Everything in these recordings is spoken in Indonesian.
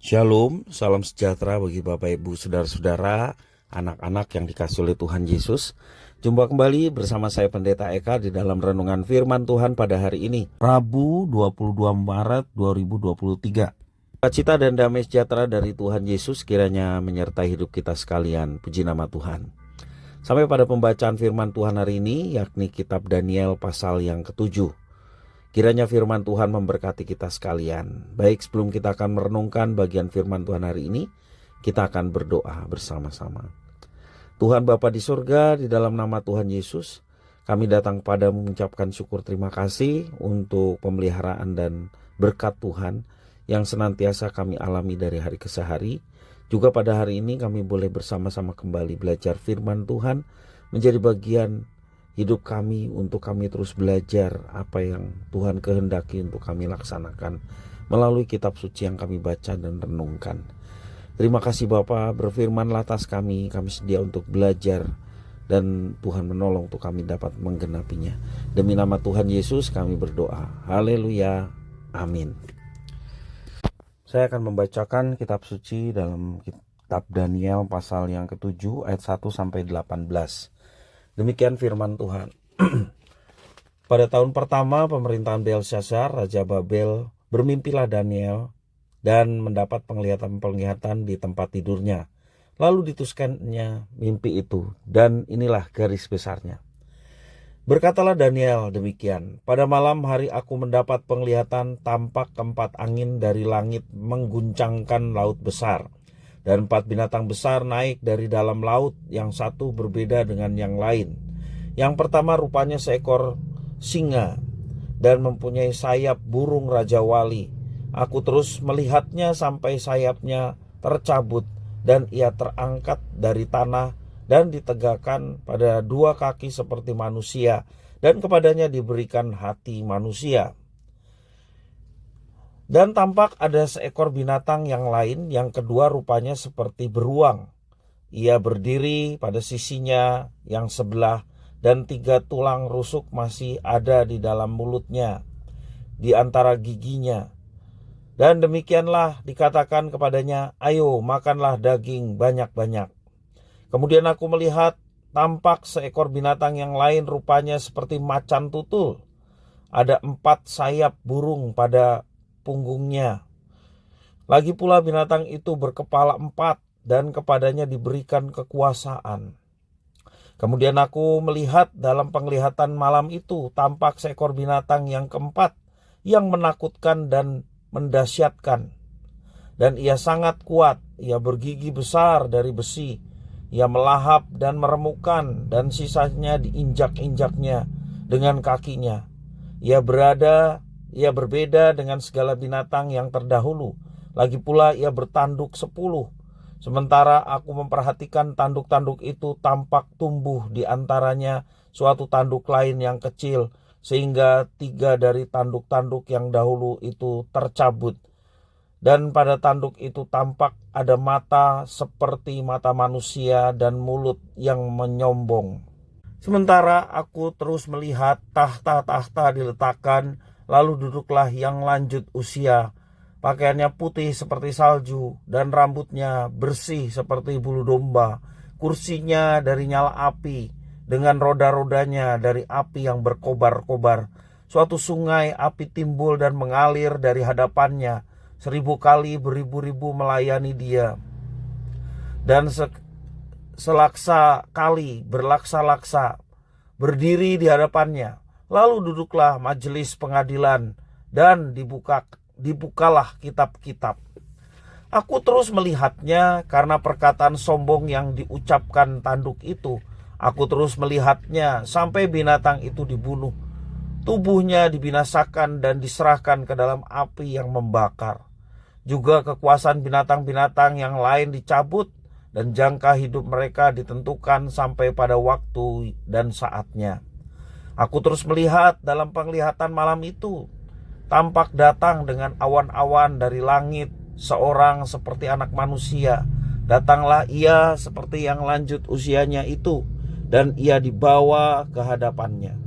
Shalom, salam sejahtera bagi Bapak Ibu Saudara-saudara, anak-anak yang dikasihi oleh Tuhan Yesus. Jumpa kembali bersama saya Pendeta Eka di dalam renungan firman Tuhan pada hari ini, Rabu 22 Maret 2023. Sukacita dan damai sejahtera dari Tuhan Yesus kiranya menyertai hidup kita sekalian. Puji nama Tuhan. Sampai pada pembacaan firman Tuhan hari ini, yakni kitab Daniel pasal yang ke-7. Kiranya firman Tuhan memberkati kita sekalian. Baik, sebelum kita akan merenungkan bagian firman Tuhan hari ini, kita akan berdoa bersama-sama. Tuhan Bapa di surga, di dalam nama Tuhan Yesus, kami datang kepadamu mengucapkan syukur terima kasih untuk pemeliharaan dan berkat Tuhan yang senantiasa kami alami dari hari ke hari. Juga pada hari ini kami boleh bersama-sama kembali belajar firman Tuhan, menjadi bagian hidup kami untuk kami terus belajar apa yang Tuhan kehendaki untuk kami laksanakan melalui kitab suci yang kami baca dan renungkan. Terima kasih Bapa, berfirmanlah atas kami sedia untuk belajar dan Tuhan menolong untuk kami dapat menggenapinya. Demi nama Tuhan Yesus kami berdoa. Haleluya. Amin. Saya akan membacakan kitab suci dalam kitab Daniel pasal yang ke-7 ayat 1 sampai 18. Demikian firman Tuhan. Pada tahun pertama pemerintahan Belshazzar, Raja Babel, bermimpilah Daniel dan mendapat penglihatan-penglihatan di tempat tidurnya. Lalu dituliskannya mimpi itu, dan inilah garis besarnya. Berkatalah Daniel demikian, pada malam hari aku mendapat penglihatan tampak keempat angin dari langit mengguncangkan laut besar. Dan 4 binatang besar naik dari dalam laut, yang satu berbeda dengan yang lain. Yang pertama rupanya seekor singa dan mempunyai sayap burung Raja Wali. Aku terus melihatnya sampai sayapnya tercabut dan ia terangkat dari tanah dan ditegakkan pada 2 kaki seperti manusia, dan kepadanya diberikan hati manusia. Dan tampak ada seekor binatang yang lain, yang kedua rupanya seperti beruang. Ia berdiri pada sisinya yang sebelah, dan 3 tulang rusuk masih ada di dalam mulutnya, di antara giginya. Dan demikianlah dikatakan kepadanya, ayo makanlah daging banyak-banyak. Kemudian aku melihat tampak seekor binatang yang lain rupanya seperti macan tutul. Ada 4 sayap burung pada punggungnya. Lagi pula binatang itu berkepala 4 dan kepadanya diberikan kekuasaan. Kemudian aku melihat dalam penglihatan malam itu tampak seekor binatang yang keempat yang menakutkan dan mendahsyatkan. Dan ia sangat kuat, ia bergigi besar dari besi, ia melahap dan meremukkan dan sisanya diinjak-injaknya dengan kakinya. Ia berbeda dengan segala binatang yang terdahulu. Lagi pula ia bertanduk 10. Sementara aku memperhatikan tanduk-tanduk itu tampak tumbuh di antaranya suatu tanduk lain yang kecil, sehingga 3 dari tanduk-tanduk yang dahulu itu tercabut. Dan pada tanduk itu tampak ada mata seperti mata manusia dan mulut yang menyombong. Sementara aku terus melihat tahta-tahta diletakkan, lalu duduklah yang lanjut usia. Pakaiannya putih seperti salju dan rambutnya bersih seperti bulu domba. Kursinya dari nyala api dengan roda-rodanya dari api yang berkobar-kobar. Suatu sungai api timbul dan mengalir dari hadapannya. 1000 kali beribu-ribu melayani dia. Dan selaksa kali berlaksa-laksa berdiri di hadapannya. Lalu duduklah majelis pengadilan dan dibukalah kitab-kitab. Aku terus melihatnya karena perkataan sombong yang diucapkan tanduk itu. Aku terus melihatnya sampai binatang itu dibunuh. Tubuhnya dibinasakan dan diserahkan ke dalam api yang membakar. Juga kekuasaan binatang-binatang yang lain dicabut dan jangka hidup mereka ditentukan sampai pada waktu dan saatnya. Aku terus melihat dalam penglihatan malam itu, tampak datang dengan awan-awan dari langit seorang seperti anak manusia. Datanglah ia seperti yang lanjut usianya itu, dan ia dibawa ke hadapannya.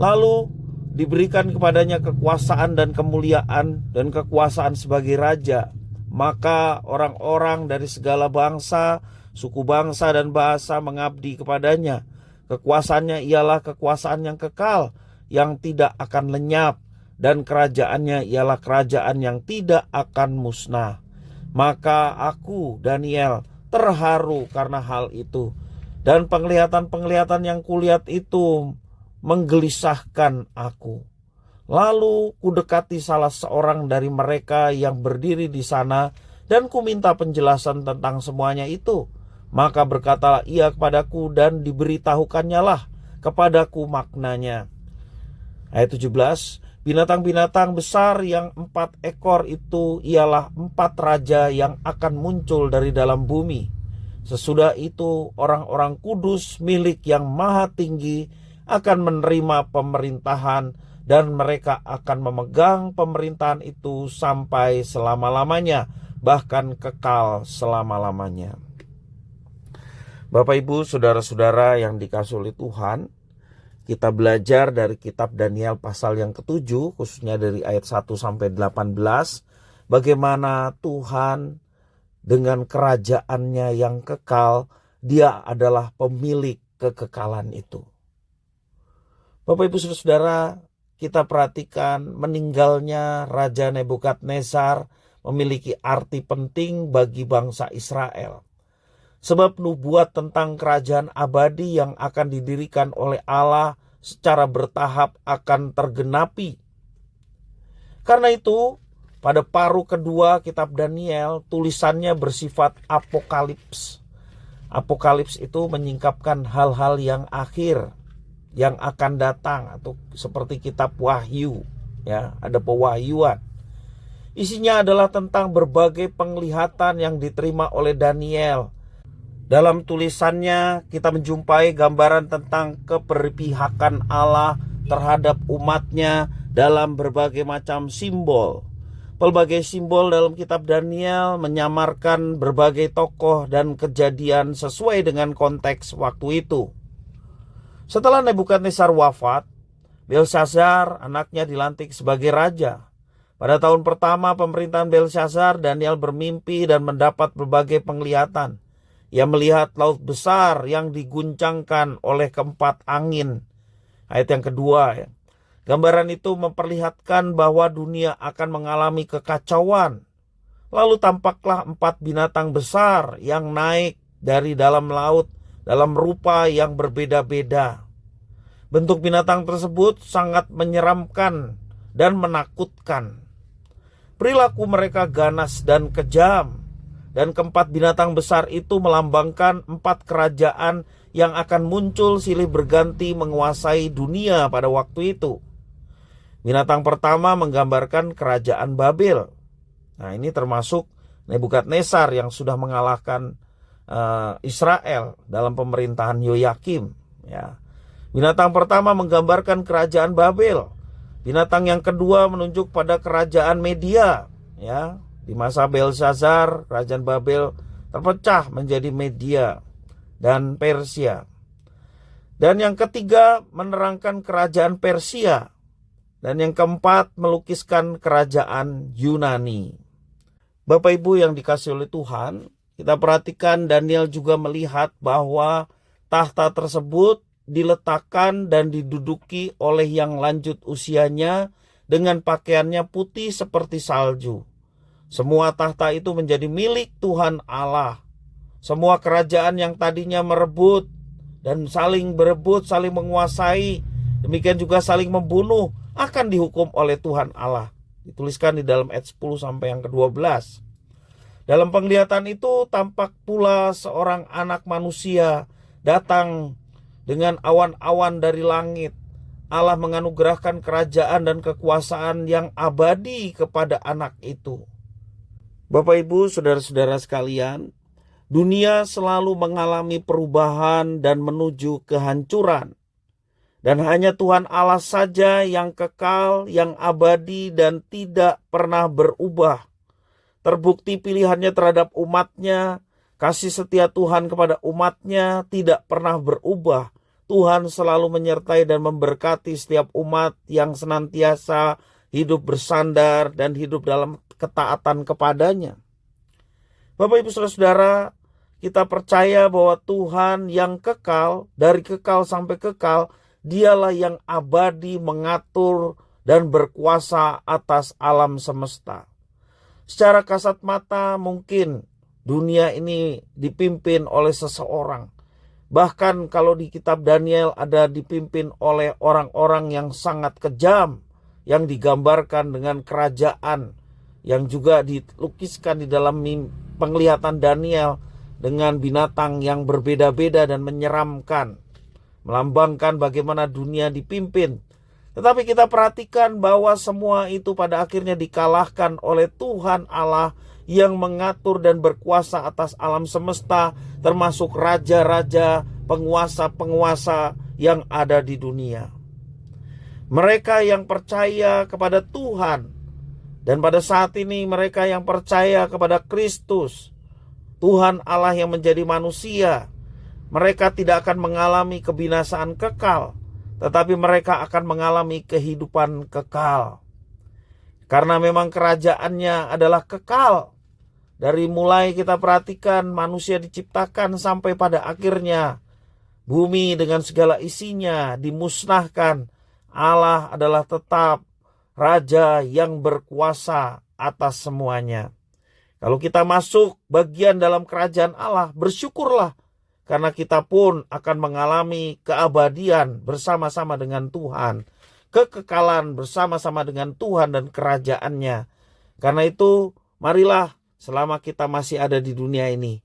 Lalu diberikan kepadanya kekuasaan dan kemuliaan dan kekuasaan sebagai raja maka orang-orang dari segala bangsa, suku bangsa dan bahasa mengabdi kepadanya. Kekuasaannya ialah kekuasaan yang kekal, yang tidak akan lenyap, dan kerajaannya ialah kerajaan yang tidak akan musnah. Maka aku, Daniel, terharu karena hal itu. Dan penglihatan-penglihatan yang kulihat itu menggelisahkan aku. Lalu kudekati salah seorang dari mereka yang berdiri di sana dan kuminta penjelasan tentang semuanya itu. Maka berkatalah ia kepadaku dan diberitahukannya lah kepadaku maknanya. Ayat 17, binatang-binatang besar yang 4 ekor itu ialah 4 raja yang akan muncul dari dalam bumi. Sesudah itu orang-orang kudus milik yang maha tinggi akan menerima pemerintahan, dan mereka akan memegang pemerintahan itu sampai selama-lamanya, bahkan kekal selama-lamanya. Bapak, Ibu, saudara-saudara yang dikasihi oleh Tuhan, kita belajar dari kitab Daniel pasal yang ke-7, khususnya dari ayat 1 sampai 18, bagaimana Tuhan dengan kerajaannya yang kekal, dia adalah pemilik kekekalan itu. Bapak, Ibu, saudara, kita perhatikan meninggalnya Raja Nebukadnezar memiliki arti penting bagi bangsa Israel. Sebab nubuat tentang kerajaan abadi yang akan didirikan oleh Allah secara bertahap akan tergenapi. Karena itu, pada paruh kedua kitab Daniel, tulisannya bersifat apokalips. Apokalips itu menyingkapkan hal-hal yang akhir, yang akan datang, atau seperti kitab Wahyu, ya, ada pewahyuan. Isinya adalah tentang berbagai penglihatan yang diterima oleh Daniel. Dalam tulisannya kita menjumpai gambaran tentang keberpihakan Allah terhadap umatnya dalam berbagai macam simbol. Pelbagai simbol dalam kitab Daniel menyamarkan berbagai tokoh dan kejadian sesuai dengan konteks waktu itu. Setelah Nebukadnezar wafat, Belshazzar anaknya dilantik sebagai raja. Pada tahun pertama pemerintahan Belshazzar, Daniel bermimpi dan mendapat berbagai penglihatan. Ia melihat laut besar yang diguncangkan oleh keempat angin. Ayat yang kedua, ya. Gambaran itu memperlihatkan bahwa dunia akan mengalami kekacauan. Lalu tampaklah 4 binatang besar yang naik dari dalam laut dalam rupa yang berbeda-beda. Bentuk binatang tersebut sangat menyeramkan dan menakutkan. Perilaku mereka ganas dan kejam. Dan keempat binatang besar itu melambangkan 4 kerajaan yang akan muncul silih berganti menguasai dunia pada waktu itu. Binatang pertama menggambarkan kerajaan Babel. Nah, ini termasuk Nebukadnezar yang sudah mengalahkan Israel dalam pemerintahan Yoyakim. Ya. Binatang pertama menggambarkan kerajaan Babel. Binatang yang kedua menunjuk pada kerajaan Media. Ya. Di masa Belshazzar, kerajaan Babel terpecah menjadi Media dan Persia. Dan yang ketiga menerangkan kerajaan Persia. Dan yang keempat melukiskan kerajaan Yunani. Bapak, Ibu yang dikasihi oleh Tuhan, kita perhatikan Daniel juga melihat bahwa tahta tersebut diletakkan dan diduduki oleh yang lanjut usianya dengan pakaiannya putih seperti salju. Semua tahta itu menjadi milik Tuhan Allah. Semua kerajaan yang tadinya merebut dan saling berebut, saling menguasai, demikian juga saling membunuh, akan dihukum oleh Tuhan Allah. Dituliskan di dalam ayat 10 sampai yang ke-12. Dalam penglihatan itu tampak pula seorang anak manusia datang dengan awan-awan dari langit. Allah menganugerahkan kerajaan dan kekuasaan yang abadi kepada anak itu. Bapak, Ibu, saudara-saudara sekalian, dunia selalu mengalami perubahan dan menuju kehancuran. Dan hanya Tuhan Allah saja yang kekal, yang abadi dan tidak pernah berubah. Terbukti pilihannya terhadap umatnya, kasih setia Tuhan kepada umatnya tidak pernah berubah. Tuhan selalu menyertai dan memberkati setiap umat yang senantiasa hidup bersandar dan hidup dalam ketaatan kepadanya. Bapak Ibu Saudara-saudara, kita percaya bahwa Tuhan yang kekal, dari kekal sampai kekal, Dialah yang abadi mengatur dan berkuasa atas alam semesta. Secara kasat mata mungkin dunia ini dipimpin oleh seseorang. Bahkan kalau di kitab Daniel ada dipimpin oleh orang-orang yang sangat kejam, yang digambarkan dengan kerajaan, yang juga dilukiskan di dalam penglihatan Daniel dengan binatang yang berbeda-beda dan menyeramkan, melambangkan bagaimana dunia dipimpin. Tetapi kita perhatikan bahwa semua itu pada akhirnya dikalahkan oleh Tuhan Allah yang mengatur dan berkuasa atas alam semesta, termasuk raja-raja, penguasa-penguasa yang ada di dunia. Mereka yang percaya kepada Tuhan, dan pada saat ini mereka yang percaya kepada Kristus, Tuhan Allah yang menjadi manusia, mereka tidak akan mengalami kebinasaan kekal, tetapi mereka akan mengalami kehidupan kekal. Karena memang kerajaannya adalah kekal. Dari mulai kita perhatikan manusia diciptakan sampai pada akhirnya bumi dengan segala isinya dimusnahkan. Allah adalah tetap Raja yang berkuasa atas semuanya. Kalau kita masuk bagian dalam kerajaan Allah, bersyukurlah. Karena kita pun akan mengalami keabadian bersama-sama dengan Tuhan. Kekekalan bersama-sama dengan Tuhan dan kerajaannya. Karena itu marilah selama kita masih ada di dunia ini,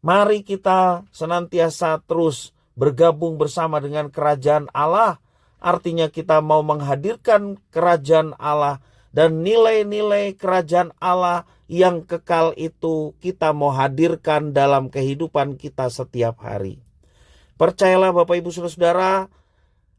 mari kita senantiasa terus bergabung bersama dengan kerajaan Allah. Artinya kita mau menghadirkan kerajaan Allah dan nilai-nilai kerajaan Allah yang kekal itu kita mau hadirkan dalam kehidupan kita setiap hari. Percayalah Bapak Ibu Saudara-saudara,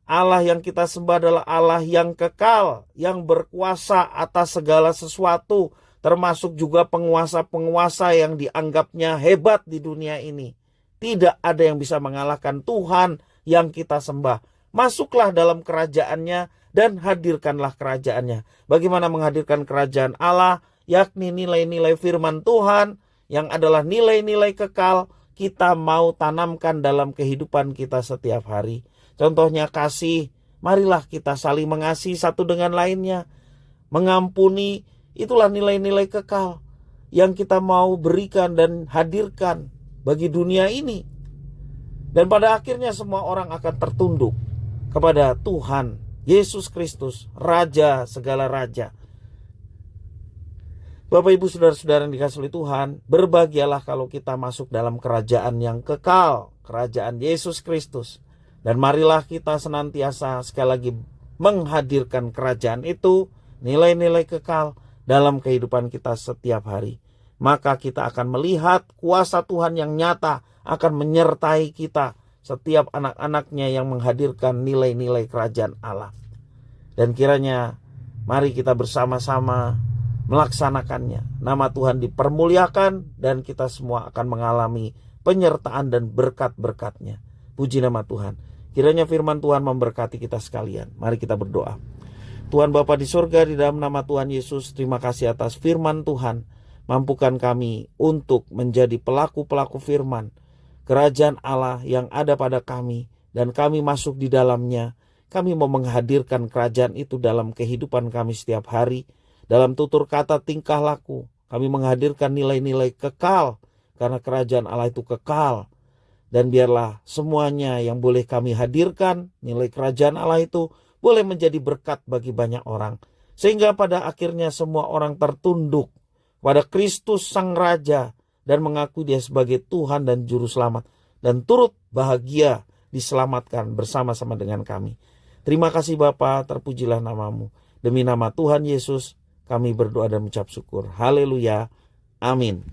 Allah yang kita sembah adalah Allah yang kekal, yang berkuasa atas segala sesuatu, termasuk juga penguasa-penguasa yang dianggapnya hebat di dunia ini. Tidak ada yang bisa mengalahkan Tuhan yang kita sembah. Masuklah dalam kerajaannya dan hadirkanlah kerajaannya. Bagaimana menghadirkan kerajaan Allah? Yakni nilai-nilai firman Tuhan yang adalah nilai-nilai kekal, kita mau tanamkan dalam kehidupan kita setiap hari. Contohnya kasih, marilah kita saling mengasihi satu dengan lainnya. Mengampuni, itulah nilai-nilai kekal yang kita mau berikan dan hadirkan bagi dunia ini. Dan pada akhirnya semua orang akan tertunduk kepada Tuhan Yesus Kristus, Raja segala raja. Bapak Ibu Saudara-saudara yang dikasihi oleh Tuhan, berbahagialah kalau kita masuk dalam kerajaan yang kekal, kerajaan Yesus Kristus. Dan marilah kita senantiasa sekali lagi menghadirkan kerajaan itu, nilai-nilai kekal dalam kehidupan kita setiap hari. Maka kita akan melihat kuasa Tuhan yang nyata akan menyertai kita, setiap anak-anaknya yang menghadirkan nilai-nilai kerajaan Allah. Dan kiranya mari kita bersama-sama melaksanakannya. Nama Tuhan dipermuliakan dan kita semua akan mengalami penyertaan dan berkat-berkatnya. Puji nama Tuhan. Kiranya firman Tuhan memberkati kita sekalian. Mari kita berdoa. Tuhan Bapa di surga, di dalam nama Tuhan Yesus, terima kasih atas firman Tuhan. Mampukan kami untuk menjadi pelaku-pelaku firman kerajaan Allah yang ada pada kami, dan kami masuk di dalamnya. Kami mau menghadirkan kerajaan itu dalam kehidupan kami setiap hari. Dalam tutur kata, tingkah laku, kami menghadirkan nilai-nilai kekal, karena kerajaan Allah itu kekal. Dan biarlah semuanya yang boleh kami hadirkan, nilai kerajaan Allah itu boleh menjadi berkat bagi banyak orang. Sehingga pada akhirnya semua orang tertunduk pada Kristus Sang Raja dan mengakui Dia sebagai Tuhan dan Juru Selamat, dan turut bahagia diselamatkan bersama-sama dengan kami. Terima kasih Bapa, terpujilah namamu. Demi nama Tuhan Yesus kami berdoa dan mengucap syukur. Haleluya. Amin.